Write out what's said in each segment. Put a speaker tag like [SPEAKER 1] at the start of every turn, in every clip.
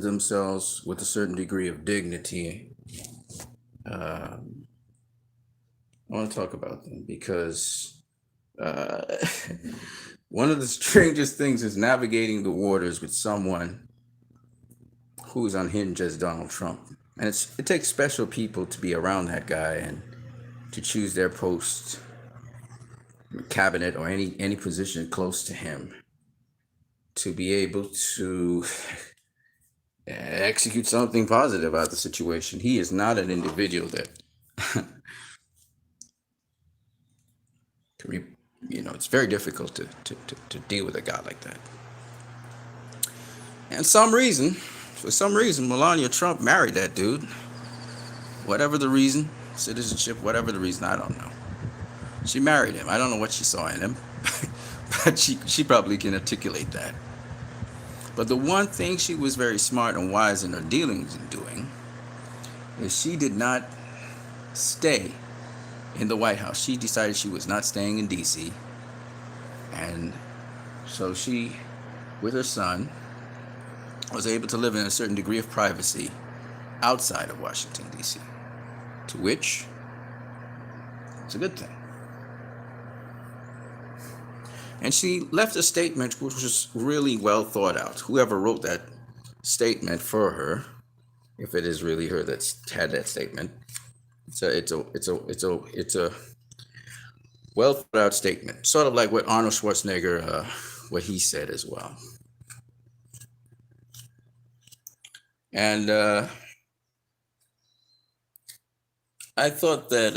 [SPEAKER 1] themselves with a certain degree of dignity. Um, I want to talk about them because uh, one of the strangest things is navigating the waters with someone who is unhinged as Donald Trump. And it takes special people to be around that guy and to choose their post, cabinet, or any position close to him to be able to execute something positive about the situation. He is not an individual that it's very difficult to deal with a guy like that. And for some reason, Melania Trump married that dude. Whatever the reason, citizenship, whatever the reason, I don't know. She married him. I don't know what she saw in him, but she probably can articulate that. But the one thing she was very smart and wise in her dealings in doing is she did not stay in the White House. She decided she was not staying in D.C. And so she, with her son, was able to live in a certain degree of privacy outside of Washington, D.C., to which it's a good thing. And she left a statement which was really well thought out. Whoever wrote that statement for her, if it is really her that's had that statement, it's a well thought out statement. Sort of like what Arnold Schwarzenegger, what he said as well. And I thought that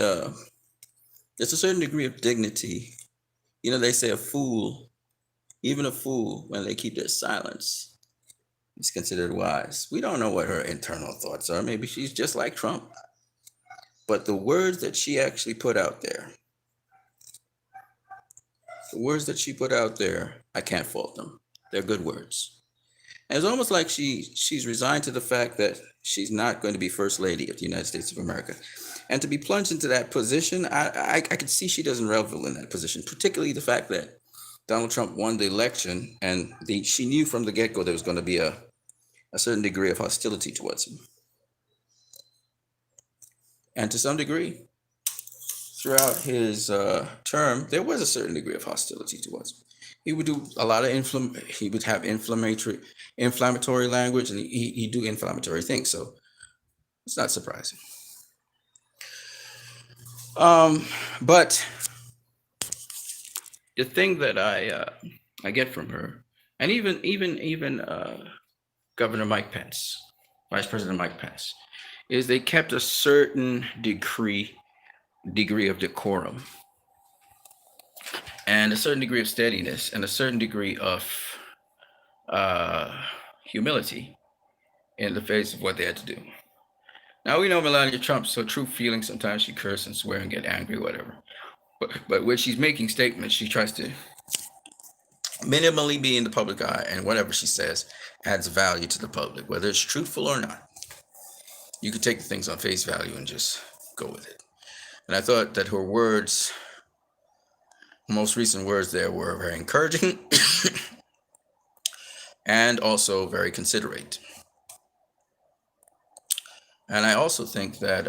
[SPEAKER 1] there's a certain degree of dignity. You know, they say even a fool, when they keep their silence, is considered wise. We don't know what her internal thoughts are. Maybe she's just like Trump. But the words that she actually put out there, I can't fault them. They're good words. And it's almost like she's resigned to the fact that she's not going to be First Lady of the United States of America. And to be plunged into that position, I could see she doesn't revel in that position, particularly the fact that Donald Trump won the election and she knew from the get-go there was going to be a certain degree of hostility towards him. And to some degree, throughout his term, there was a certain degree of hostility towards him. He would do a lot of he would have inflammatory language, and he'd do inflammatory things. So it's not surprising. But the thing that I get from her, and even Governor Mike Pence, Vice President Mike Pence, is they kept a certain degree of decorum and a certain degree of steadiness and a certain degree of humility in the face of what they had to do. Now, we know Melania Trump, so true feelings, sometimes she curse and swear and get angry, whatever. But when she's making statements, she tries to minimally be in the public eye, and whatever she says adds value to the public, whether it's truthful or not. You can take the things on face value and just go with it. And I thought that her words, most recent words there, were very encouraging and also very considerate. And I also think that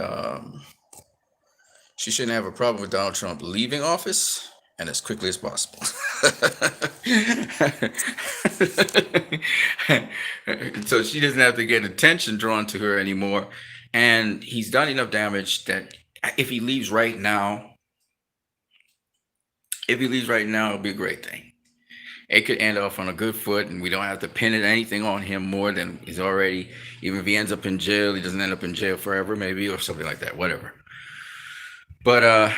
[SPEAKER 1] she shouldn't have a problem with Donald Trump leaving office, and as quickly as possible. So she doesn't have to get attention drawn to her anymore. And he's done enough damage that if he leaves right now, it'll be a great thing. It could end off on a good foot, and we don't have to pin anything on him more than he's already. Even if he ends up in jail, he doesn't end up in jail forever, maybe, or something like that, whatever. But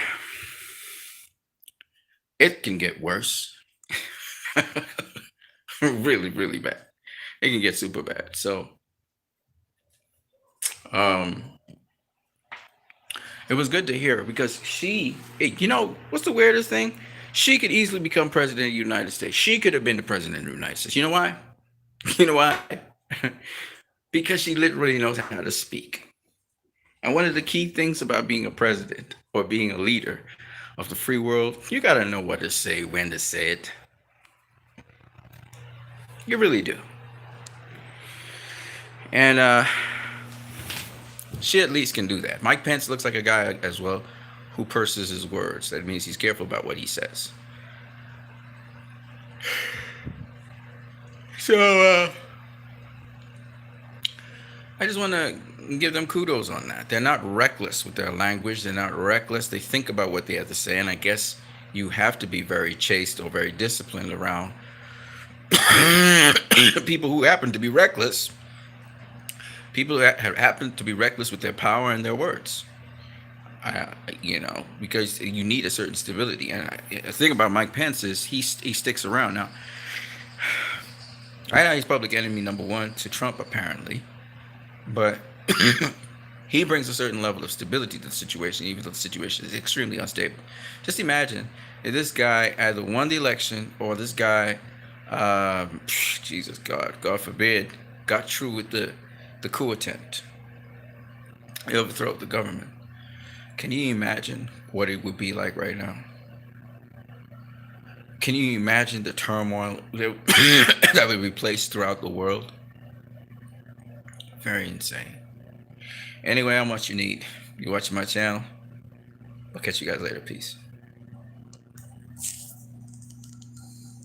[SPEAKER 1] it can get worse. Really, really bad. It can get super bad. So it was good to hear her because what's the weirdest thing? She could easily become president of the United States. She could have been the president of the United States. You know why? You know why? Because she literally knows how to speak. And one of the key things about being a president or being a leader of the free world, you got to know what to say, when to say it. You really do. And she at least can do that. Mike Pence looks like a guy as well who purses his words. That means he's careful about what he says. So I just want to give them kudos on that. They're not reckless with their language. They're not reckless. They think about what they have to say. And I guess you have to be very chaste or very disciplined around people who happen to be reckless. People that have happened to be reckless with their power and their words. Because you need a certain stability. And the thing about Mike Pence is he sticks around. Now, right now he's public enemy number one to Trump, apparently. But he brings a certain level of stability to the situation, even though the situation is extremely unstable. Just imagine if this guy either won the election or this guy, God forbid, got through with the coup attempt, the overthrow of the government. Can you imagine what it would be like right now? Can you imagine the turmoil that would be placed throughout the world? Very insane. Anyway, how much you need? You watching my channel? I'll catch you guys later. Peace.